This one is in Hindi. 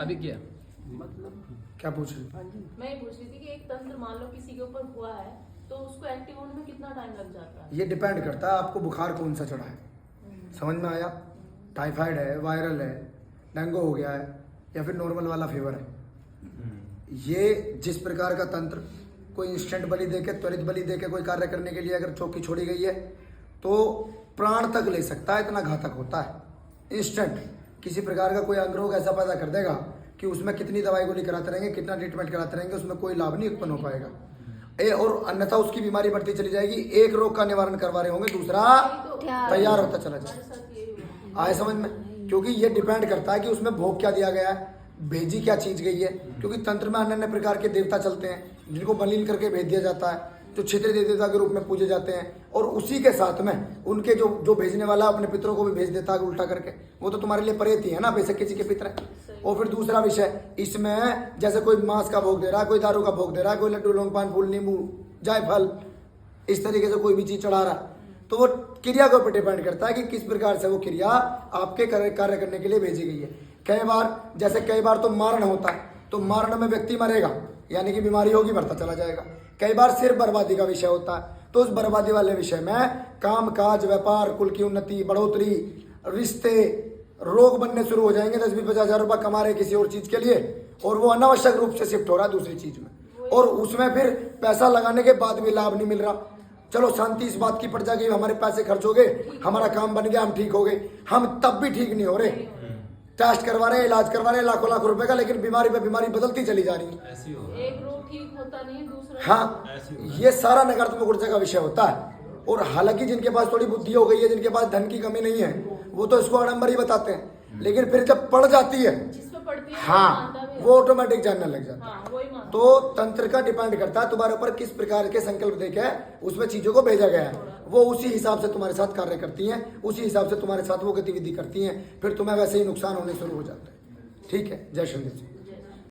अभी क्या क्या पूछ रही? मैं ये पूछ रही थी कि एक तंत्र मान लो किसी के ऊपर हुआ है तो उसको एक्टिव होने में कितना टाइम लग जाता है? ये डिपेंड करता है आपको बुखार कौन सा चढ़ा है। समझ में आया? टाइफाइड है, वायरल है, डेंगू हो गया है, या फिर नॉर्मल वाला फीवर है। ये जिस प्रकार का तंत्र कोई इंस्टेंट बलि देके, त्वरित बलि देके कोई कार्य करने के लिए अगर चौकी छोड़ी गई है तो प्राण तक ले सकता है, इतना घातक होता है। इंस्टेंट किसी प्रकार का कोई अंग रोग ऐसा पैदा कर देगा कि उसमें कितनी दवाई गोली कराते रहेंगे, कितना ट्रीटमेंट कराते रहेंगे, उसमें कोई लाभ नहीं उत्पन्न हो पाएगा। और अन्यथा उसकी बीमारी बढ़ती चली जाएगी। एक रोग का निवारण करवा रहे होंगे, दूसरा तैयार होता चला जाएगा। आए समझ में? क्योंकि ये डिपेंड करता है कि उसमें भोग क्या दिया गया है, भेजी क्या चीज गई है। क्योंकि तंत्र में अन्य अन्य प्रकार के देवता चलते हैं जिनको बलिन करके भेज दिया जाता है, जो क्षेत्रीय देवता के रूप में पूजे जाते हैं, और उसी के साथ में उनके जो भेजने वाला अपने पितरों को भी भेज देता है उल्टा करके। वो तो तुम्हारे लिए प्रेत ही है ना, बेशक किसी के पितर है। और फिर दूसरा विषय इसमें, जैसे कोई मांस का भोग दे रहा है, कोई दारू का भोग दे रहा है, कोई लड्डू लौंग पान फूल नींबू जायफल इस तरीके से कोई भी चीज चढ़ा रहा है, तो वो क्रिया के ऊपर डिपेंड करता है कि किस प्रकार से वो क्रिया आपके कार्य करने के लिए भेजी गई है। कई बार तो मारण होता है, तो मारण में व्यक्ति मरेगा, यानी कि बीमारी होगी, बढ़ता चला जाएगा। कई बार सिर्फ बर्बादी का विषय होता है, तो उस बर्बादी वाले विषय में काम काज, व्यापार, कुल की उन्नति, बढ़ोतरी, रिश्ते, रोग बनने शुरू हो जाएंगे। 10-20-50 हजार रुपये कमा रहे किसी और चीज के लिए, और वो अनावश्यक रूप से शिफ्ट हो रहा है दूसरी चीज में, और उसमें फिर पैसा लगाने के बाद भी लाभ नहीं मिल रहा। चलो शांति इस बात की पड़ जाएगी, हमारे पैसे खर्च हो गए, हमारा काम बन गया, हम ठीक हो गए, हम तब भी ठीक नहीं हो रहे। टेस्ट करवा रहे हैं, इलाज करवा रहे हैं लाखों लाख रुपए का, लेकिन बीमारी पे बीमारी बदलती चली जा रही है। एक रोग ठीक होता नहीं, दूसरा हाँ, ये सारा नकारात्मक ऊर्जा का विषय होता है। और हालांकि जिनके पास थोड़ी बुद्धि हो गई है, जिनके पास धन की कमी नहीं है, वो तो इसको आडंबर ही बताते हैं, लेकिन फिर जब पड़ जाती है, हाँ, वो ऑटोमेटिक जानने लग जाता है। तो तंत्र का डिपेंड करता है तुम्हारे ऊपर किस प्रकार के संकल्प देके उसमें चीजों को भेजा गया है, वो उसी हिसाब से तुम्हारे साथ कार्य करती हैं, उसी हिसाब से तुम्हारे साथ वो गतिविधि करती हैं, फिर तुम्हें वैसे ही नुकसान होने शुरू हो जाता है। ठीक है, जय श्री कृष्ण।